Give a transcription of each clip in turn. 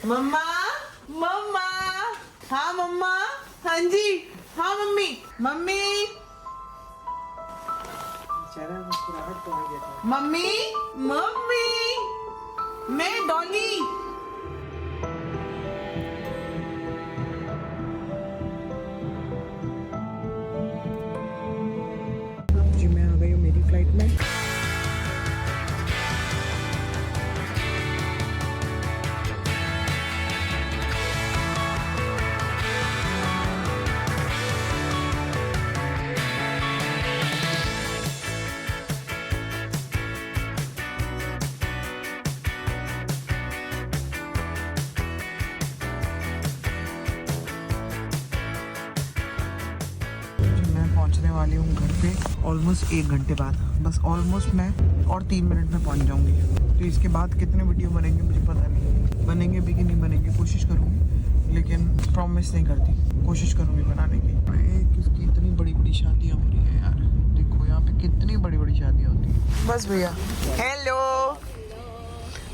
मम्मा मम्मा, हाँ मम्मा, हाँ जी, हाँ मम्मी, मम्मी मम्मी, मम्मी, मैं डॉली। जी मैं आ गई हूँ मेरी फ्लाइट में। पहुंचने वाली हूँ घर पे ऑलमोस्ट 1 घंटे बाद। बस ऑलमोस्ट मैं और 3 मिनट में पहुंच जाऊंगी। तो इसके बाद कितने वीडियो बनेंगे मुझे पता नहीं, बनेंगे भी कि नहीं बनेंगे, कोशिश करूँगी लेकिन प्रॉमिस नहीं करती, कोशिश करूँगी बनाने की। किसकी इतनी बड़ी बड़ी शादियाँ हो रही है यार, देखो यहाँ पे कितनी बड़ी बड़ी शादियाँ होती है। बस भैया हेलो,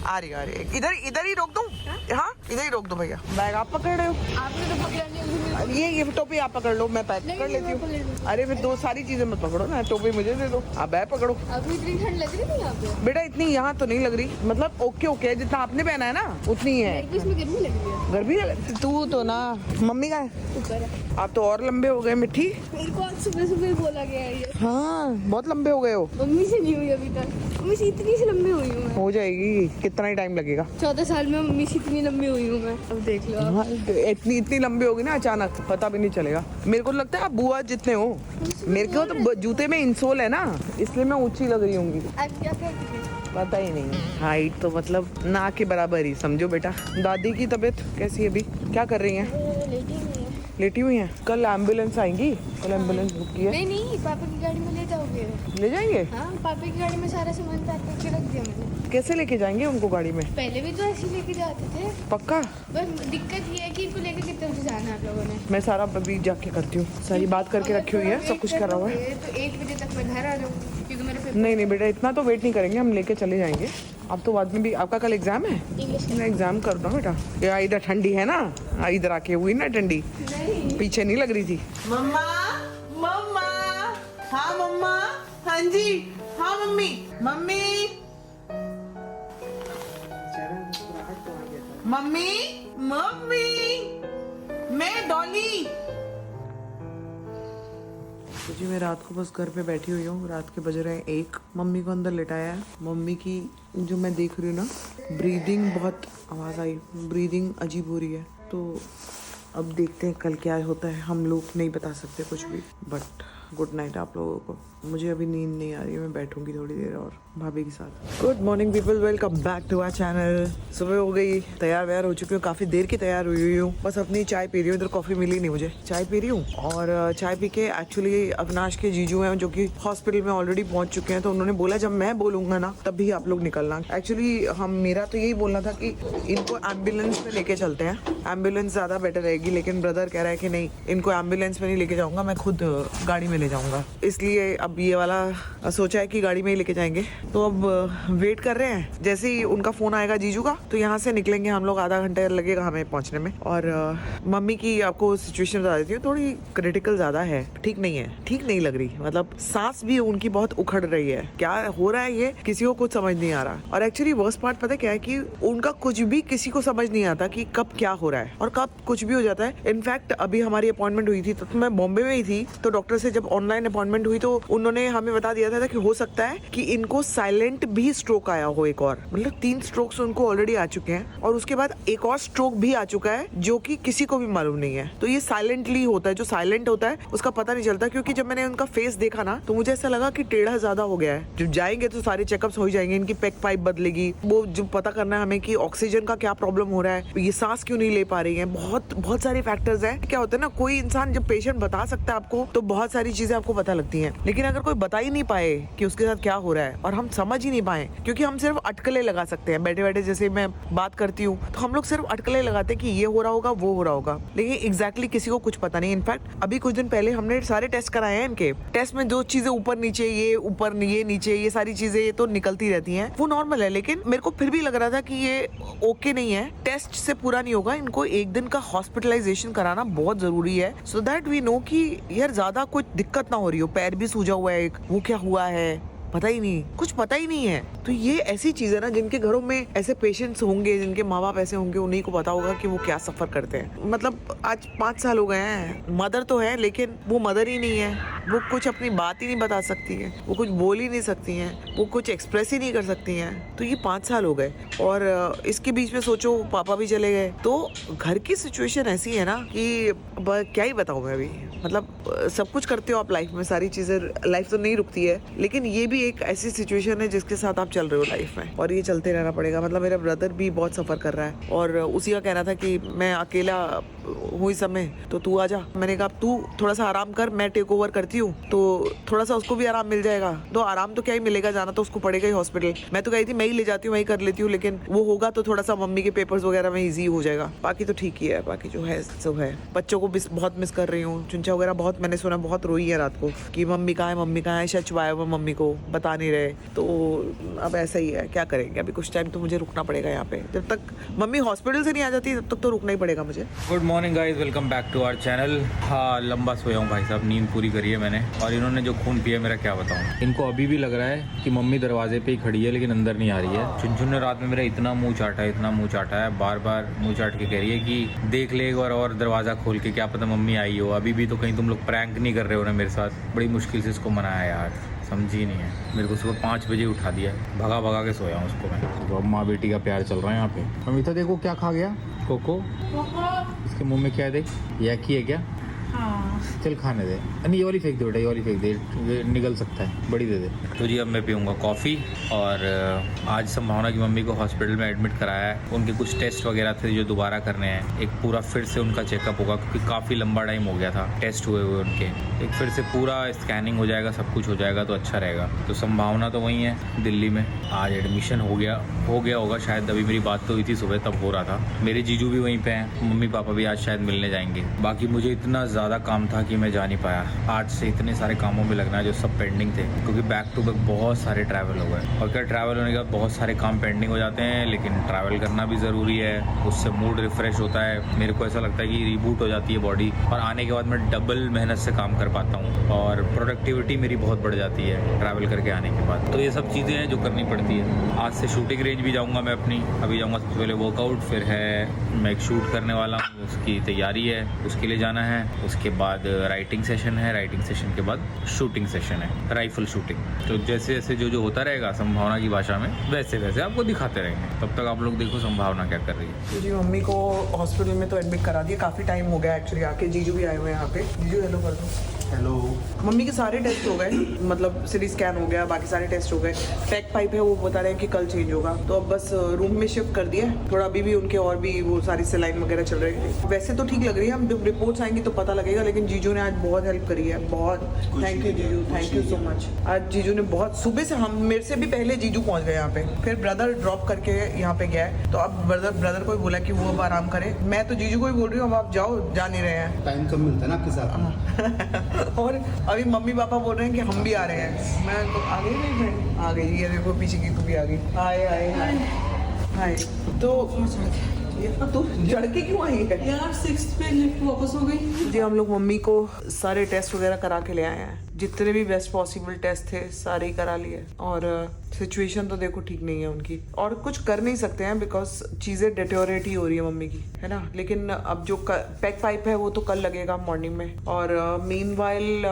आ रही इधर ही रोक दूँ? हाँ इधर ही रोक दो भैया। बैग आप पकड़ रहे हो? आपने तो पकड़ा नहीं। ये टोपी आप पकड़ लो, मैं पैक कर लेती हूँ। अरे फिर दो सारी चीजें मत पकड़ो ना, टोपी मुझे दे दो, आप बैग पकड़ो। अभी इतनी ठंड लग रही थी यहाँ पे? बेटा इतनी यहाँ तो नहीं लग रही, मतलब ओके ओके जितना आपने पहना है ना उतनी ही है। मेरे को इसमें गर्मी लग रही है। गर्मी तू तो ना, मम्मी का है? ऊपर है। आप तो और लंबे हो गए मिट्टी। मेरे को आज सुबह सुबह बोला गया है ये। हाँ बहुत लंबे हो गए हो। मम्मी से नहीं हुई अभी तक, मम्मी से इतनी सी लंबी हुई हूँ मैं। हो जाएगी, कितना ही टाइम लगेगा? 14 साल में मम्मी से इतनी लंबी हुई हूँ मैं। अब देख लो आप। हाँ, इतनी लंबी होगी ना अचानक पता भी नहीं चलेगा। मेरे को लगता है आप बुआ जितने हो। मेरे को तो जूते में इंसोल है ना, इसलिए मैं ऊंची लग रही होंगी। आप क्या करती हैं? पता ही नहीं, हाइट तो मतलब ना के बराबर ही समझो बेटा। दादी की तबीयत कैसी है अभी, क्या कर रही हैं? लेटी हुई है। लेटी हुई हैं? कल एम्बुलेंस आएंगी, कल एम्बुलेंस बुक की है। नहीं पापा की गाड़ी में ले जाओगे? ले जाएंगे? हाँ पापा की गाड़ी में सारा सामान पैक करके रख दिया मैंने। कैसे लेके जाएंगे उनको गाड़ी में? पहले भी तो ऐसे लेके जाते थे। पक्का? बस दिक्कत ये है कि इनको लेके कितने बजे जाना है आप लोगों ने? मैं सारा अभी जाके करती हूँ, सारी बात करके रखी हुई है, सब कुछ करा हुआ है। तो 1 बजे तक मैं घर आ जाऊँ क्योंकि मेरे पेपर। नहीं बेटा इतना तो वेट नहीं करेंगे, हम लेके चले जाएंगे। अब तो बाद में भी, आपका कल एग्जाम है? इंग्लिश मैं एग्जाम कर दूँ बेटा। या इधर ठंडी है ना, इधर आके हुई ना ठंडी, पीछे नहीं लग रही थी। मम्मा मम्मा, हाँ मम्मा, हाँ जी, हाँ मम्मी, मम्मी मम्मी, मम्मी, मैं डॉली। तो जी मैं रात को बस घर पे बैठी हुई हूँ, रात के बज रहे हैं 1। मम्मी को अंदर लेटाया है। मम्मी की जो मैं देख रही हूँ ना, ब्रीदिंग बहुत आवाज़ आई, ब्रीदिंग अजीब हो रही है। तो अब देखते हैं कल क्या होता है, हम लोग नहीं बता सकते कुछ भी। बट गुड नाइट आप लोगों को, मुझे अभी नींद नहीं आ रही है, मैं बैठूंगी थोड़ी देर और भाभी के साथ। Good morning people, welcome back to our channel. सुबह हो गई, तैयार व्यार हो चुकी हूँ, काफ़ी देर की तैयार हुई हूँ। बस अपनी चाय पी रही हूँ, इधर कॉफ़ी मिली नहीं मुझे, चाय पी रही हूँ। और चाय पी के एक्चुअली अविनाश के जीजू हैं जो कि हॉस्पिटल में ऑलरेडी पहुँच चुके हैं, तो उन्होंने बोला जब मैं बोलूँगा ना तब भी आप लोग निकलना। एक्चुअली मेरा तो यही बोलना था कि इनको एम्बुलेंस में लेके चलते हैं, एम्बुलेंस ज़्यादा बेटर रहेगी, लेकिन ब्रदर कह रहा है कि नहीं, इनको एम्बुलेंस में नहीं लेके जाऊँगा, मैं खुद गाड़ी में ले जाऊँगा। इसलिए अब ये वाला सोचा है कि गाड़ी में ही लेके जाएंगे। तो अब वेट कर रहे हैं, जैसे ही उनका फ़ोन आएगा जीजू का तो यहाँ से निकलेंगे हम लोग। आधा घंटा लगेगा हमें पहुँचने में। और मम्मी की आपको सिचुएशन बता देती हूँ, थोड़ी क्रिटिकल ज़्यादा है, ठीक नहीं है, ठीक नहीं लग रही, मतलब सांस भी उनकी बहुत उखड़ रही है। क्या हो रहा है ये किसी को कुछ समझ नहीं आ रहा। और एक्चुअली वर्स्ट पार्ट पता क्या है कि उनका कुछ भी किसी को समझ नहीं आता कि कब क्या हो रहा है और कब कुछ भी हो जाता है। इनफैक्ट अभी हमारी अपॉइंटमेंट हुई थी तो मैं बॉम्बे में ही थी, तो डॉक्टर से जब ऑनलाइन अपॉइंटमेंट हुई तो उन्होंने हमें बता दिया था कि हो सकता है कि इनको साइलेंट भी स्ट्रोक आया हो एक और, मतलब 3 स्ट्रोक्स उनको ऑलरेडी आ चुके हैं और उसके बाद एक और स्ट्रोक भी आ चुका है जो कि किसी को भी मालूम नहीं है। तो ये साइलेंटली होता है, जो साइलेंट होता है उसका पता नहीं चलता। क्योंकि जब मैंने उनका फेस देखा ना तो मुझे ऐसा लगा कि टेढ़ा ज्यादा हो गया है। जब जाएंगे तो सारे चेकअप्स हो जाएंगे, इनकी पैक पाइप बदलेगी, वो जो पता करना है हमें कि ऑक्सीजन का क्या प्रॉब्लम हो रहा है, ये सांस क्यों नहीं ले पा रही है, बहुत सारे फैक्टर्स हैं। क्या होता है ना, कोई इंसान जब पेशेंट बता सकता है आपको तो बहुत सारी चीजें आपको पता लगती हैं। लेकिन लेकिन अगर कोई बता ही नहीं पाए कि उसके साथ क्या हो रहा है और हम समझ ही नहीं पाए, क्योंकि हम सिर्फ अटकलें लगा सकते हैं बैठे बैठे, जैसे मैं बात करती हूँ तो हम लोग सिर्फ अटकलें लगाते हैं कि ये हो रहा होगा, वो हो रहा होगा, लेकिन एग्जैक्टली किसी को कुछ पता नहीं। इनफैक्ट अभी कुछ दिन पहले हमने सारे टेस्ट कराए हैं इनके। टेस्ट में जो चीजें ऊपर नीचे, ये ऊपर ये नीचे, ये सारी चीजें ये तो निकलती रहती हैं, वो नॉर्मल है, लेकिन मेरे को फिर भी लग रहा था कि ये ओके नहीं है, टेस्ट से पूरा नहीं होगा, इनको एक दिन का हॉस्पिटलाइजेशन कराना बहुत जरूरी है, सो दैट वी नो कि यार ज्यादा कुछ दिक्कत ना हो रही हो। पैर भी सूजा हुआ है, वो क्या हुआ है पता ही नहीं, कुछ पता ही नहीं है। तो ये ऐसी चीज है ना, जिनके घरों में ऐसे पेशेंट्स होंगे, जिनके माँ बाप ऐसे होंगे, उन्हीं को पता होगा कि वो क्या सफर करते हैं। मतलब आज 5 साल हो गए हैं, मदर तो है लेकिन वो मदर ही नहीं है, वो कुछ अपनी बात ही नहीं बता सकती है, वो कुछ बोल ही नहीं सकती हैं, वो कुछ एक्सप्रेस ही नहीं कर सकती हैं। तो ये 5 साल हो गए और इसके बीच में सोचो पापा भी चले गए, तो घर की सिचुएशन ऐसी है ना कि क्या ही बताऊँ मैं अभी। मतलब सब कुछ करते हो आप लाइफ में, सारी चीजें, लाइफ तो नहीं रुकती है, लेकिन ये भी एक ऐसी सिचुएशन है जिसके साथ आप चल रहे हो लाइफ में, और ये चलते रहना पड़ेगा। मतलब मेरा ब्रदर भी बहुत सफर कर रहा है और उसी का कहना था कि मैं अकेला हूँ इस समय, तो तू आ जा। मैंने कहा तू थोड़ा सा आराम कर, मैं टेक ओवर करती हूँ, तो थोड़ा सा उसको भी आराम मिल जाएगा। तो आराम तो क्या ही मिलेगा, जाना तो उसको पड़ेगा ही हॉस्पिटल। मैं तो कही थी मैं ही ले जाती हूँ, मैं ही कर लेती हूँ, लेकिन वो होगा तो थोड़ा सा मम्मी के पेपर्स वगैरह में ईजी हो जाएगा। बाकी तो ठीक ही है, बाकी जो है सब है। बच्चों को बहुत मिस कर रही हूँ। चुंचा वगैरह बहुत, मैंने सुना बहुत रोई है रात को कि मम्मी कहाँ है, मम्मी कहाँ है, सच छुपाया हुआ मम्मी को बता नहीं रहे। तो अब ऐसा ही है, क्या करेंगे, अभी कुछ टाइम तो मुझे रुकना पड़ेगा यहाँ पे। जब तक मम्मी हॉस्पिटल से नहीं आ जाती तब तक तो रुकना ही पड़ेगा मुझे। Good morning guys, welcome back to our channel. हाँ, लंबा सोया हूँ भाई साहब, नींद पूरी करी है मैंने, और इन्होंने जो खून पिया मेरा क्या बताऊँ। इनको अभी भी लग रहा है कि मम्मी दरवाजे पे ही खड़ी है लेकिन अंदर नहीं आ रही है। चुनचुन ने रात में मेरा इतना मुंह चाटा है, इतना मुंह चाटा है, बार बार मुंह चाट के कह रही है कि देख ले एक बार और दरवाज़ा खोल के, क्या पता मम्मी आई हो। अभी भी तो कहीं तुम लोग प्रैंक नहीं कर रहे हो ना मेरे साथ। बड़ी मुश्किल से इसको मनाया यार, समझी नहीं है। मेरे को सुबह 5 बजे उठा दिया, भगा भगा के सोया हूँ उसको मैं। तो अब माँ बेटी का प्यार चल रहा है यहाँ पे। अमिता देखो क्या खा गया, कोको इसके मुंह में क्या है, देख यकी है क्या। हाँ चल खाने दे, नहीं ये वाली फेंक दे बेटा, ये वाली फेंक दे, ये निगल सकता है, बड़ी दे दे। तो जी अब मैं पीऊँगा कॉफ़ी। और आज संभावना की मम्मी को हॉस्पिटल में एडमिट कराया है, उनके कुछ टेस्ट वगैरह थे जो दोबारा करने हैं। एक पूरा फिर से उनका चेकअप होगा क्योंकि काफ़ी लंबा टाइम हो गया था टेस्ट हुए हुए उनके। एक फिर से पूरा स्कैनिंग हो जाएगा, सब कुछ हो जाएगा तो अच्छा रहेगा। तो संभावना तो वही है दिल्ली में। आज एडमिशन हो गया होगा शायद, अभी मेरी बात तो हुई थी सुबह, तब हो रहा था। मेरे जीजू भी वहीं पे हैं, मम्मी पापा भी आज शायद मिलने जाएंगे। बाकी मुझे इतना ज़्यादा काम था कि मैं जा नहीं पाया। आज से इतने सारे कामों में लगना है जो सब पेंडिंग थे, क्योंकि बैक टू बैक बहुत सारे ट्रैवल हो गए। और क्या ट्रैवल होने के बाद बहुत सारे काम पेंडिंग हो जाते हैं, लेकिन ट्रैवल करना भी ज़रूरी है, उससे मूड रिफ्रेश होता है। मेरे को ऐसा लगता है कि रिबूट हो जाती है बॉडी, और आने के बाद मैं डबल मेहनत से काम कर पाता हूँ और प्रोडक्टिविटी मेरी बहुत बढ़ जाती है ट्रैवल करके आने के बाद। तो ये सब चीज़ें हैं जो करनी पड़ती है। आज से शूटिंग रेंज भी जाऊँगा मैं अपनी, अभी जाऊँगा सबसे पहले वर्कआउट, फिर है मैं एक शूट करने वाला हूँ, उसकी तैयारी है, उसके लिए जाना है। उसके बाद राइटिंग सेशन है, राइटिंग सेशन के बाद शूटिंग सेशन है, राइफल शूटिंग। तो जैसे जैसे जो होता रहेगा संभावना की भाषा में, वैसे वैसे आपको दिखाते रहेंगे। तब तक आप लोग देखो संभावना क्या कर रही है। तो जी मम्मी को हॉस्पिटल में तो एडमिट करा दिया, काफ़ी टाइम हो गया एक्चुअली आके। जीजू भी आए हुए हैं यहाँ पे। जीजू हेलो कर दो। हेलो। मम्मी के सारे टेस्ट हो गए, मतलब सिटी स्कैन हो गया, बाकी सारे टेस्ट हो गए। पैक पाइप है वो बता रहे हैं कि कल चेंज होगा, तो अब बस रूम में शिफ्ट कर दिया। थोड़ा अभी भी उनके और भी वो सारी सेलाइन वगैरह चल रही है। वैसे तो ठीक लग रही है, हम जब रिपोर्ट्स आएंगी तो पता लगेगा, लेकिन जीजू ने आज बहुत हेल्प करी है, बहुत। थैंक यू जीजू, थैंक यू सो मच। आज जीजू ने बहुत, सुबह से हम, मेरे से भी पहले जीजू पहुंच गए यहाँ पे, फिर ब्रदर ड्रॉप करके यहाँ पे गया है। तो अब ब्रदर को भी बोला कि वो अब आराम करे। मैं तो जीजू को भी बोल रही हूँ अब आप जाओ, जा नहीं रहे हैं, टाइम कम मिलता है ना आपके साथ। और अभी मम्मी पापा बोल रहे हैं कि हम भी आ रहे हैं। मैं तो आ गई, नहीं आ गई, ये देखो पीछे की भी आ गई। हाय हाय हाय हाय। तो तू जड़ के क्यों आई है यार? 6th पे लिफ्ट वापस हो गई। जी हम लोग मम्मी को सारे टेस्ट वगैरह करा के ले आए हैं, जितने भी बेस्ट पॉसिबल टेस्ट थे सारे ही करा लिए। और सिचुएशन तो देखो ठीक नहीं है उनकी, और कुछ कर नहीं सकते हैं बिकॉज चीज़ें डिटोरेट ही हो रही है मम्मी की, है ना। लेकिन अब जो पैक पाइप है वो तो कल लगेगा मॉर्निंग में। और मीनवाइल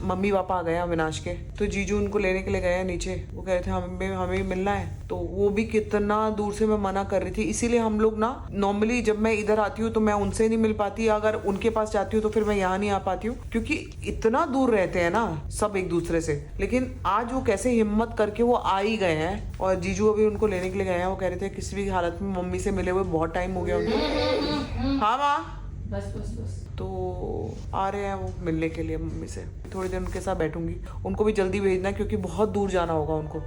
मम्मी पापा आ गए अविनाश के, तो जीजू उनको लेने के लिए गए हैं नीचे। वो कह रहे थे हमें मिलना है, तो वो भी कितना दूर से मैं मना कर रही थी। इसीलिए हम लोग ना नॉर्मली जब मैं इधर आती हूँ तो मैं उनसे नहीं मिल पाती, अगर उनके पास जाती हूँ तो फिर मैं यहाँ नहीं आ पाती हूँ, क्योंकि इतना दूर रहते हैं ना सब एक दूसरे से। लेकिन आज वो कैसे हिम्मत करके वो आ ही गए हैं, और जीजू अभी उनको लेने के लिए गए हैं। वो कह रहे थे किसी भी हालत में मम्मी से मिले हुए बहुत टाइम हो गया उनको। हाँ माँ, बस बस बस। तो आ रहे हैं वो मिलने के लिए मम्मी से। थोड़ी देर उनके साथ बैठूंगी। उनको भी जल्दी भेजना है क्योंकि बहुत दूर जाना होगा उनको।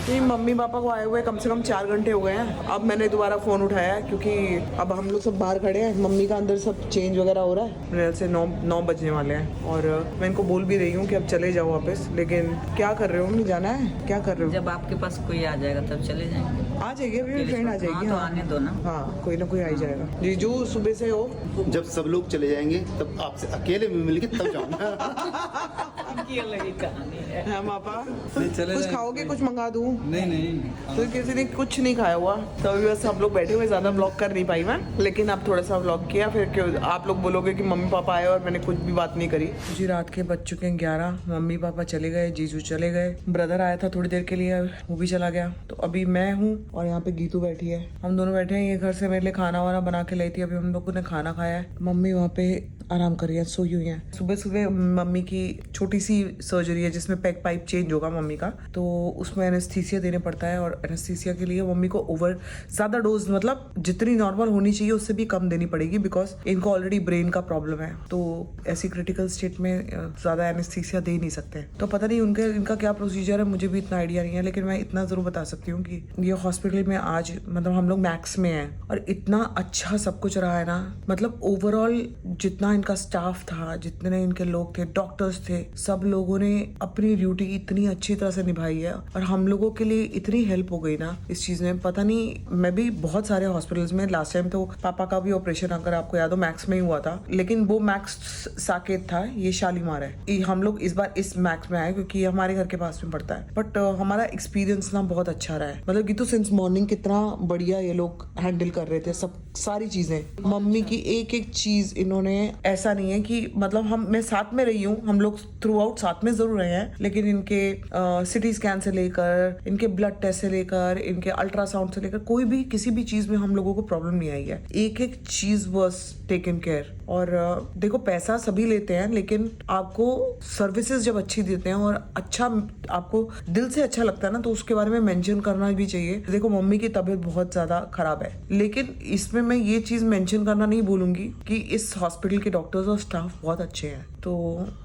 कि मम्मी पापा को आए हुए कम से कम 4 घंटे हो गए हैं। अब मैंने दोबारा फ़ोन उठाया है क्योंकि अब हम लोग सब बाहर खड़े हैं। मम्मी का अंदर सब चेंज वगैरह हो रहा है। मेरे से 9 बजने वाले हैं और मैं इनको बोल भी रही हूँ कि अब चले जाओ वापस। लेकिन क्या कर रहे हो, नहीं जाना है? क्या कर रहे हो? जब आपके पास कोई आ जाएगा तब चले जाएंगे। आ जाएगी, अभी मेरी फ्रेंड आ जाएगी। हाँ, तो आने दो ना। हाँ, कोई ना कोई आ ही जाएगा। जीजू सुबह से हो। जब सब लोग चले जाएंगे तब आपसे अकेले में मिलके तब जाऊंगा। इनकी अलग ही कहानी है। हाँ पापा, चले कुछ जाएंगे। खाओगे? कुछ मंगा दूँ? नहीं तो किसी ने कुछ नहीं खाया हुआ, तो अभी बस हम लोग बैठे हुए, ज़्यादा ब्लॉग कर नहीं पाई मैं। लेकिन अब थोड़ा सा ब्लॉग किया, फिर क्यों आप लोग बोलोगे कि मम्मी पापा आए और मैंने कुछ भी बात नहीं करी। जी रात के बज चुके हैं 11। मम्मी पापा चले गए, जीजू चले गए, ब्रदर आया था थोड़ी देर के लिए, वो भी चला गया। तो अभी मैं हूँ और यहाँ पे गीतू बैठी है। हम दोनों बैठे हैं। ये घर से मेरे लिए खाना वाना बना के लाई थी। अभी हम लोगों ने खाना खाया है। मम्मी वहाँ पे आराम कर रही है, सोई हुई है। सुबह सुबह मम्मी की छोटी सी सर्जरी है जिसमें पैक पाइप चेंज होगा मम्मी का, तो उसमें एनेस्थीसिया देने पड़ता है। और एनेस्थीसिया के लिए मम्मी को ज़्यादा डोज, मतलब जितनी नॉर्मल होनी चाहिए उससे भी कम देनी पड़ेगी, बिकॉज इनको ऑलरेडी ब्रेन का प्रॉब्लम है। तो ऐसी क्रिटिकल स्टेट में ज़्यादा एनेस्थीसिया दे नहीं सकते। तो पता नहीं इनका क्या प्रोसीजर है, मुझे भी इतना आइडिया नहीं है। लेकिन मैं इतना ज़रूर बता सकती हूँ कि ये हॉस्पिटल में आज मतलब हम लोग मैक्स में हैं और इतना अच्छा सब कुछ रहा है ना। मतलब ओवरऑल जितना इनका स्टाफ था, जितने इनके लोग थे, डॉक्टर्स थे, सब लोगों ने अपनी ड्यूटी इतनी अच्छी तरह से निभाई है। और हम लोगों के लिए इतनी हेल्प हो गई ना इस चीज में। पता नहीं, मैं भी बहुत सारे हॉस्पिटल्स में, लास्ट टाइम तो पापा का भी ऑपरेशन, अगर आपको याद हो, मैक्स में ही हुआ था। लेकिन वो मैक्स साकेत था, ये शालीमार है। हम लोग इस बार इस मैक्स में आए क्योंकि ये हमारे घर के पास में पड़ता है। बट हमारा एक्सपीरियंस ना बहुत अच्छा रहा है। मतलब कि तो सिंस मॉर्निंग कितना बढ़िया ये लोग हैंडल कर रहे थे सब सारी चीजें। मम्मी की एक एक चीज इन्होंने, ऐसा नहीं है कि मतलब मैं साथ में रही हूँ, हम लोग थ्रू आउट साथ में जरूर रहे हैं, लेकिन इनके सिटी स्कैन से लेकर, इनके ब्लड टेस्ट से लेकर, इनके अल्ट्रासाउंड से लेकर, कोई भी किसी भी चीज में हम लोगों को प्रॉब्लम नहीं आई है। एक एक चीज वाज टेकन केयर। और देखो, पैसा सभी लेते हैं, लेकिन आपको सर्विसेज जब अच्छी देते हैं और अच्छा आपको दिल से अच्छा लगता है ना, तो उसके बारे में मेंशन करना भी चाहिए। देखो, मम्मी की तबीयत बहुत ज्यादा खराब है, लेकिन इसमें मैं ये चीज मेंशन करना नहीं भूलूंगी कि इस हॉस्पिटल के डॉक्टर्स और स्टाफ बहुत अच्छे हैं। तो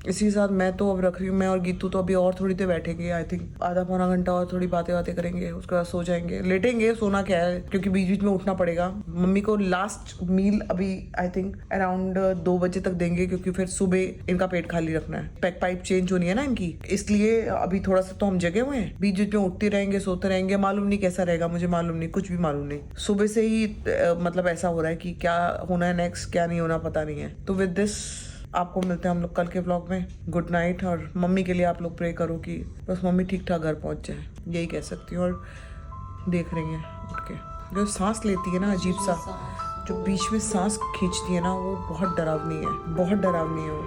इसी के साथ मैं तो अब रख रही हूँ। मैं और गीतू तो अभी और थोड़ी देर बैठेंगे, आई थिंक आधा पौना घंटा और थोड़ी बातें करेंगे, उसके बाद सो जाएंगे, लेटेंगे। सोना क्या है, क्योंकि बीच बीच में उठना पड़ेगा। मम्मी को लास्ट मील अभी आई थिंक अराउंड 2 बजे तक देंगे, क्योंकि फिर सुबह इनका पेट खाली रखना है। पैक पाइप चेंज होनी है ना इनकी, इसलिए अभी थोड़ा सा तो हम जगे हुए हैं। बीच बीच में उठते रहेंगे, सोते रहेंगे। मालूम नहीं कैसा रहेगा, मुझे मालूम नहीं, कुछ भी मालूम नहीं। सुबह से ही मतलब ऐसा हो रहा है कि क्या होना है नेक्स्ट, क्या नहीं होना पता नहीं है। तो विद दिस आपको मिलते हैं हम लोग कल के व्लॉग में। Good night. और मम्मी के लिए आप लोग प्रे करो कि बस मम्मी ठीक ठाक घर पहुंच जाए, यही कह सकती हूँ। और देख रही हैं उठ के, जो सांस लेती है ना अजीब सा, जो बीच में सांस खींचती है ना, वो बहुत डरावनी है, बहुत डरावनी है वो।